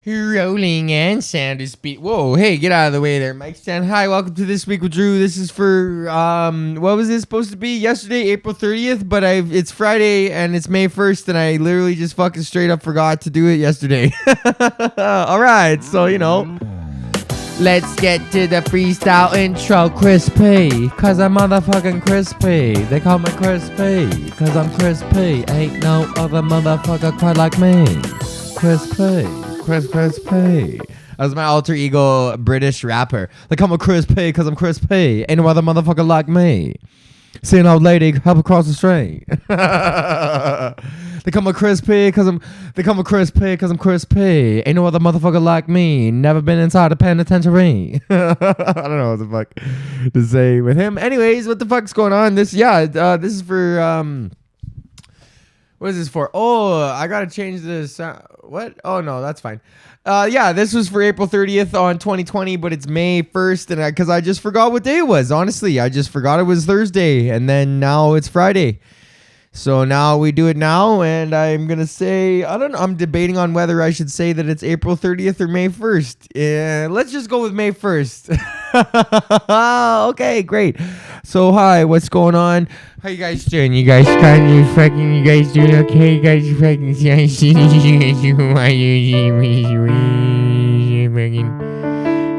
Rolling and sound is speed. Whoa, hey, get out of the way there, Mike Stan. Hi, welcome to This Week with Drew. This is for, what was this supposed to be? Yesterday, April 30th, but it's Friday and it's May 1st, and I literally just fucking straight up forgot to do it yesterday. Alright, so, let's get to the freestyle intro. Crispy, cause I'm motherfucking crispy. They call me crispy, cause I'm crispy. Ain't no other motherfucker quite like me. Crispy. Crispy. That's my alter ego British rapper. They call me crispy cause I'm crispy. Ain't no other motherfucker like me. See an old lady help across the street. They call me crispy cause I'm crispy. Ain't no other motherfucker like me. Never been inside a penitentiary. I don't know what the fuck to say with him. Anyways, what the fuck's going on? This is for what is this for? Oh, I gotta change this. What? Oh no, that's fine. This was for April 30th on 2020, but it's May 1st, and because I just forgot what day it was. Honestly, I just forgot it was Thursday, and then now it's Friday. So now we do it now, and I'm gonna say I don't know. I'm debating on whether I should say that it's April 30th or May 1st. Let's just go with May 1st. Okay, great. So hi, what's going on? How you guys doing? You guys doing okay? You guys fucking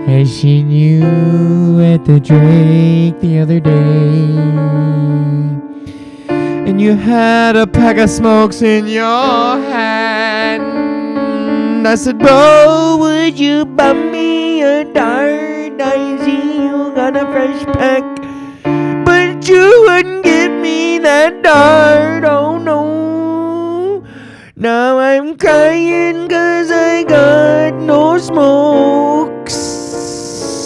I seen you at the Drake the other day, and you had a pack of smokes in your hand. I said, bro, would you bum me a dart? I see you got a fresh pack, but you wouldn't give me that dart. Oh no. Now I'm crying cause I got no smokes,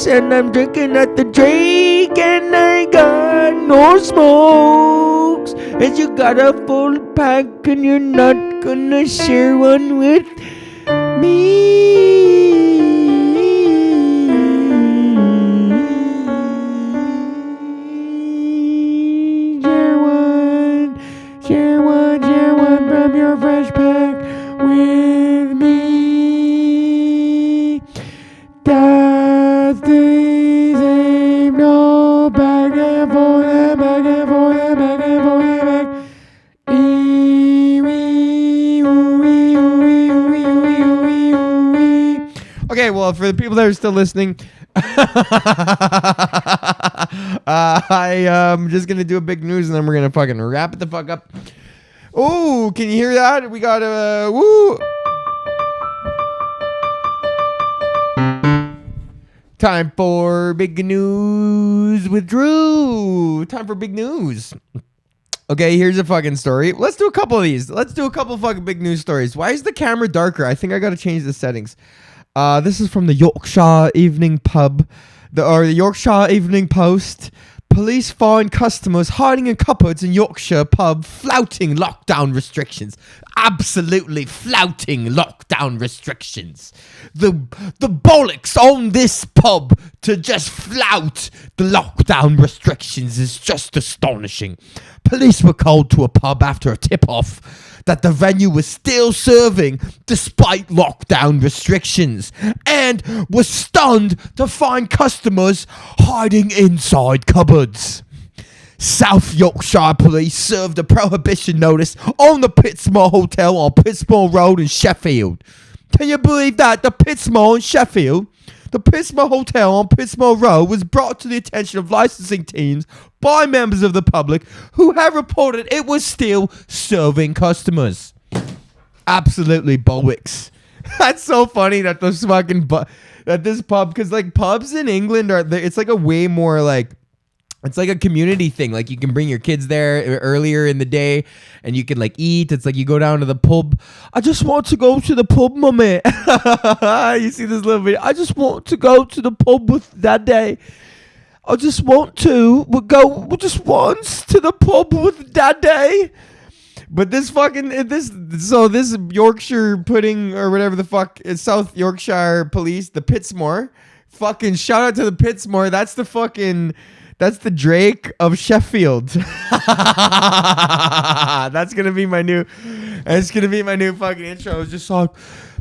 and I'm drinking at the Drake and I got no smokes. And you got a full pack and you're not gonna share one with me. Share one from your fresh pack with me. That's the same, no back and forth, back and forth, back and forth, back. Okay, well, for the people that are still listening, I'm just gonna do a big news and then we're gonna fucking wrap it the fuck up. Oh, can you hear that? We got a woo. Time for big news with Drew. Time for big news. Okay, here's a fucking story. Let's do a couple of these. Let's do a couple of fucking big news stories. Why is the camera darker? I think I gotta change the settings. This is from the Yorkshire Evening Pub, the Yorkshire Evening Post. Police find customers hiding in cupboards in Yorkshire pub flouting lockdown restrictions. Absolutely flouting lockdown restrictions. The bollocks on this pub to just flout the lockdown restrictions is just astonishing. Police were called to a pub after a tip-off that the venue was still serving despite lockdown restrictions, and was stunned to find customers hiding inside cupboards. South Yorkshire Police served a prohibition notice on the Pitsmore Hotel on Pitsmore Road in Sheffield. Can you believe that? The Pitsmore in Sheffield? The Pitsmore Hotel on Pitsmore Road was brought to the attention of licensing teams by members of the public who have reported it was still serving customers. Absolutely bollocks. That's so funny that those fucking that this pub, because like pubs in England it's like a way more like, it's like a community thing. Like you can bring your kids there earlier in the day and you can like eat. It's like you go down to the pub. I just want to go to the pub, mummy. You see this little video? I just want to go to the pub with Daddy. I just want to go just once to the pub with Daddy. But this Yorkshire pudding or whatever the fuck is South Yorkshire Police, the Pitsmore. Fucking shout out to the Pitsmore. That's the fucking That's the Drake of Sheffield. That's gonna be my new. It's gonna be my new fucking intro. It's just like,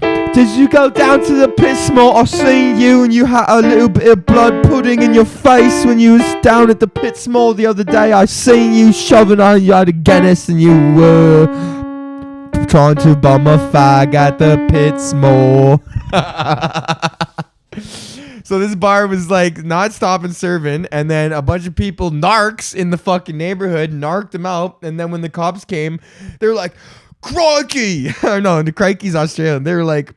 did you go down to the pit small? I seen you and you had a little bit of blood pudding in your face when you was down at the pit small the other day. I seen you shoving on you had a Guinness and you were trying to bum a fag at the pit small. So this bar was like not stopping serving, and then a bunch of people, narcs in the fucking neighborhood, narked them out. And then when the cops came, they were like, "Crikey!" Or no, the crikey's Australian. They were like,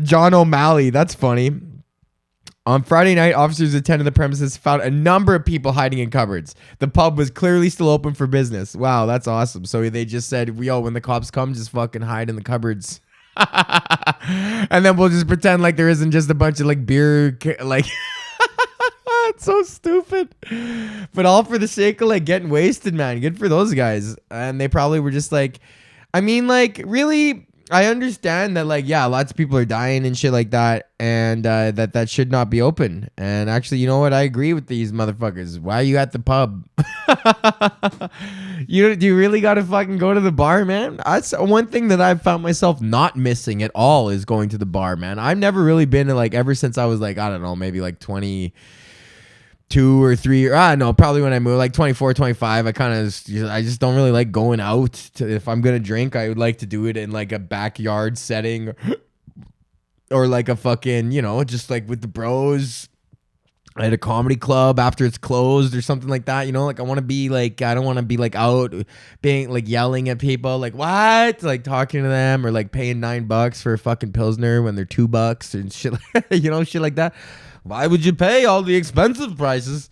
John O'Malley. That's funny. On Friday night, officers attended the premises, found a number of people hiding in cupboards. The pub was clearly still open for business. Wow, that's awesome. So they just said, "Yo, when the cops come, just fucking hide in the cupboards." And then we'll just pretend like there isn't just a bunch of like beer, like it's so stupid, but all for the sake of like getting wasted, man. Good for those guys. And they probably were just like, I mean, like, really, I understand that, like, yeah, lots of people are dying and shit like that, and that should not be open. And actually, you know what? I agree with these motherfuckers. Why are you at the pub? Do you really got to fucking go to the bar, man? That's one thing that I've found myself not missing at all is going to the bar, man. I've never really been to, like, ever since I was like, I don't know, maybe like 22 or 3, or I don't know, probably when I moved, like 24, 25, I just don't really like going out. If I'm gonna drink, I would like to do it in like a backyard setting, or like a fucking, you know, just like with the bros at a comedy club after it's closed or something like that, you know. Like I want to be like, I don't want to be like out being like yelling at people like what, like talking to them, or like paying $9 for a fucking Pilsner when they're $2 and shit, you know, shit like that. Why would you pay all the expensive prices?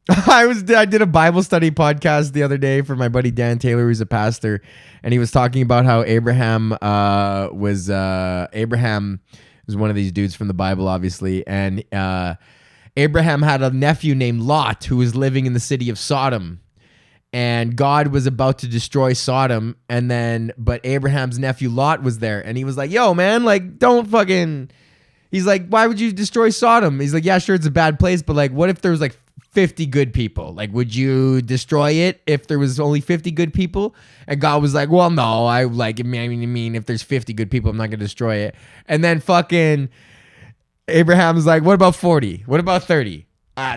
I did a Bible study podcast the other day for my buddy Dan Taylor, who's a pastor, and he was talking about how Abraham was one of these dudes from the Bible, obviously, and Abraham had a nephew named Lot who was living in the city of Sodom, and God was about to destroy Sodom, but Abraham's nephew Lot was there, and he was like, "Yo, man, like, don't fucking." He's like, "Why would you destroy Sodom?" He's like, "Yeah, sure, it's a bad place, but like, what if there was like 50 good people? Like, would you destroy it if there was only 50 good people?" And God was like, "Well, no, I mean, if there's 50 good people, I'm not gonna destroy it." And then fucking Abraham's like, "What about 40? What about 30?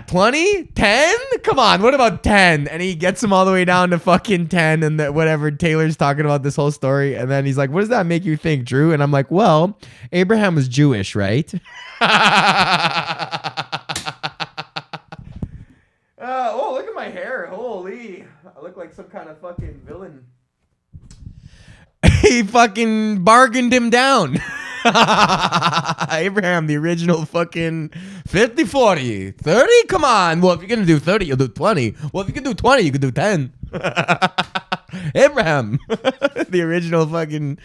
20? 10? Come on, what about 10? And he gets him all the way down to fucking 10, and whatever. Taylor's talking about this whole story, and then he's like, "What does that make you think, Drew?" And I'm like, "Well, Abraham was Jewish, right?" Oh, look at my hair. Holy. I look like some kind of fucking villain. He fucking bargained him down. Abraham, the original fucking 50, 40, 30? Come on. Well, if you're going to do 30, you'll do 20. Well, if you can do 20, you can do 10. Abraham, the original fucking...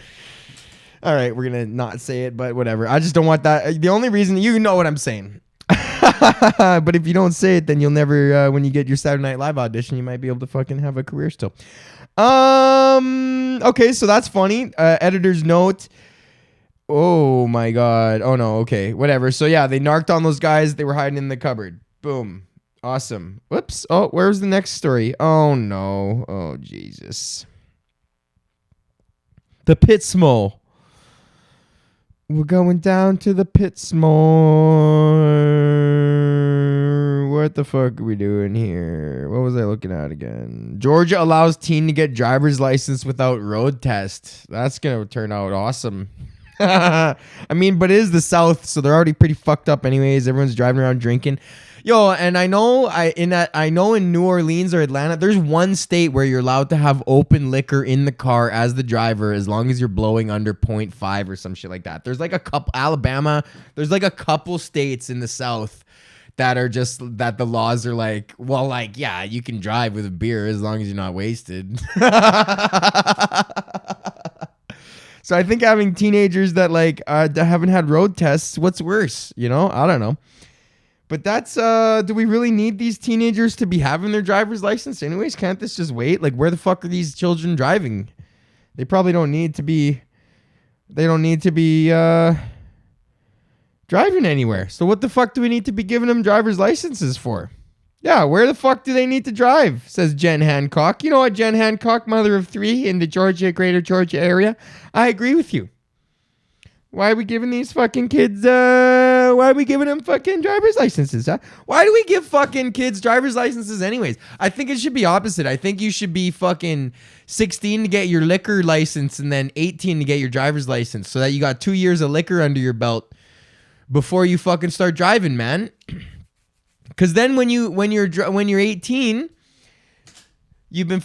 All right, we're going to not say it, but whatever. I just don't want that. The only reason, you know what I'm saying. But if you don't say it, then you'll never, when you get your Saturday Night Live audition, you might be able to fucking have a career still. Okay, so that's funny. Editor's note. Oh my God. Oh no. Okay, whatever. So yeah, they narked on those guys. They were hiding in the cupboard. Boom. Awesome. Whoops. Oh, where's the next story? Oh no. Oh Jesus. The pit small. We're going down to the pit small. What the fuck are we doing here? What was I looking at again? Georgia allows teen to get driver's license without road test. That's going to turn out awesome. I mean, but it is the South, so they're already pretty fucked up anyways. Everyone's driving around drinking. Yo, and I know in New Orleans or Atlanta, there's one state where you're allowed to have open liquor in the car as the driver, as long as you're blowing under 0.5 or some shit like that. There's like a couple, Alabama, there's like a couple states in the South that are just, that the laws are like, well, like, yeah, you can drive with a beer as long as you're not wasted. So I think having teenagers that like that haven't had road tests, what's worse? You know, I don't know. But that's, do we really need these teenagers to be having their driver's license anyways? Can't this just wait? Like, where the fuck are these children driving? They probably don't need to be, driving anywhere. So what the fuck do we need to be giving them driver's licenses for? Yeah, where the fuck do they need to drive? Says Jen Hancock. You know what, Jen Hancock, mother of 3 in the greater Georgia area? I agree with you. Why are we giving these fucking kids, why are we giving them fucking driver's licenses, huh? Why do we give fucking kids driver's licenses anyways? I think it should be opposite. I think you should be fucking 16 to get your liquor license and then 18 to get your driver's license so that you got 2 years of liquor under your belt before you fucking start driving, man. Because then when you're 18, you've been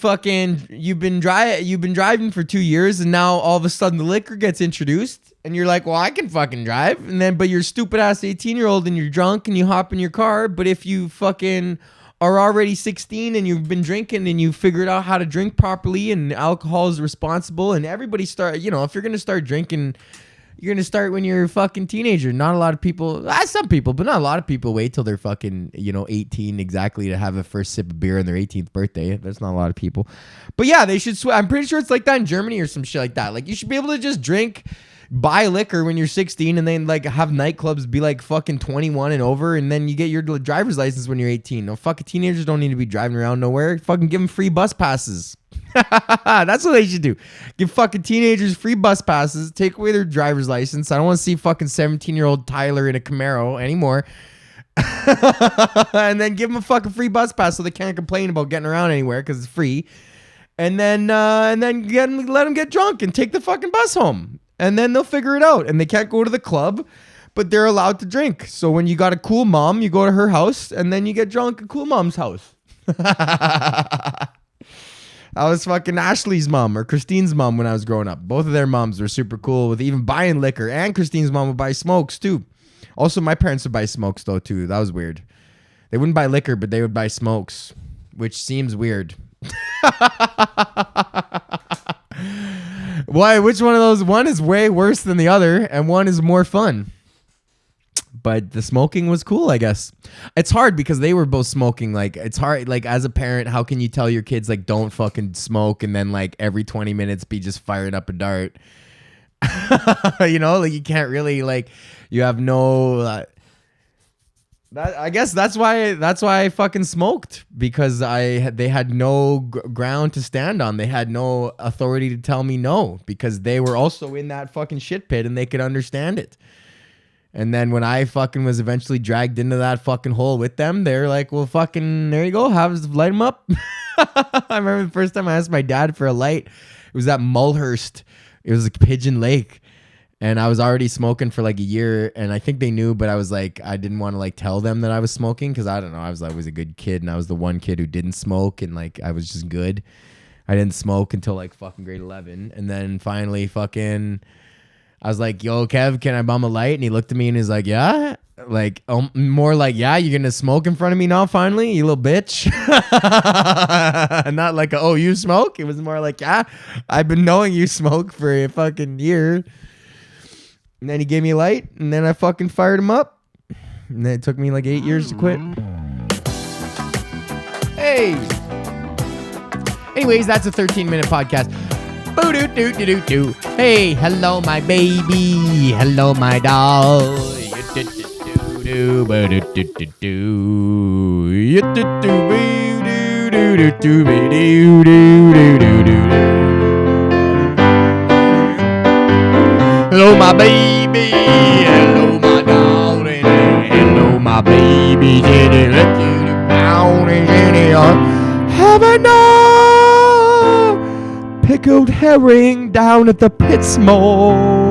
driving for 2 years, and now all of a sudden the liquor gets introduced, and you're like, well, I can fucking drive, and then but you're stupid ass 18-year-old and you're drunk and you hop in your car. But if you fucking are already 16 and you've been drinking and you figured out how to drink properly and alcohol is responsible, and everybody start, if you're gonna start drinking. You're going to start when you're a fucking teenager. Not a lot of people, some people, but not a lot of people wait till they're fucking, 18 exactly to have a first sip of beer on their 18th birthday. That's not a lot of people. But yeah, they should, I'm pretty sure it's like that in Germany or some shit like that. Like you should be able to just buy liquor when you're 16 and then like have nightclubs be like fucking 21 and over, and then you get your driver's license when you're 18. No, fucking teenagers don't need to be driving around nowhere. Fucking give them free bus passes. That's what they should do. Give fucking teenagers free bus passes. Take away their driver's license. I don't want to see fucking 17-year-old Tyler in a Camaro anymore. And then give them a fucking free bus pass so they can't complain about getting around anywhere because it's free. And then let them get drunk and take the fucking bus home. And then they'll figure it out. And they can't go to the club, but they're allowed to drink. So when you got a cool mom, you go to her house and then you get drunk at cool mom's house. I was fucking Ashley's mom or Christine's mom when I was growing up. Both of their moms were super cool with even buying liquor. And Christine's mom would buy smokes too. Also, my parents would buy smokes though too. That was weird. They wouldn't buy liquor, but they would buy smokes, which seems weird. Why? Which one of those? One is way worse than the other, and one is more fun. But the smoking was cool, I guess. It's hard because they were both smoking. Like, it's hard. Like, as a parent, how can you tell your kids, like, don't fucking smoke and then, like, every 20 minutes be just firing up a dart? Like, you can't really, like, you have no... I guess that's why I fucking smoked, because they had no ground to stand on. They had no authority to tell me no, because they were also in that fucking shit pit and they could understand it. And then when I fucking was eventually dragged into that fucking hole with them, they're like, well, fucking, there you go. Light them up. I remember the first time I asked my dad for a light. It was at Mulhurst. It was like Pigeon Lake. And I was already smoking for like a year. And I think they knew, but I was like, I didn't want to like tell them that I was smoking. Cause I don't know. I was a good kid. And I was the one kid who didn't smoke. And like, I was just good. I didn't smoke until like fucking grade 11. And then finally fucking... I was like, yo, Kev, can I bum a light? And he looked at me and he's like, yeah. Like, more like, yeah, you're going to smoke in front of me now, finally, you little bitch. Not like, oh, you smoke? It was more like, yeah, I've been knowing you smoke for a fucking year. And then he gave me a light, and then I fucking fired him up. And then it took me like 8 years to quit. Hey. Anyways, that's a 13-minute podcast. Boo-doo-doo-doo-doo-doo. Hey, hello, my baby. Hello, my doll. Hello, my baby. Hello, my darling. Hello, my baby. Have no pickled herring down at the Pitsmore.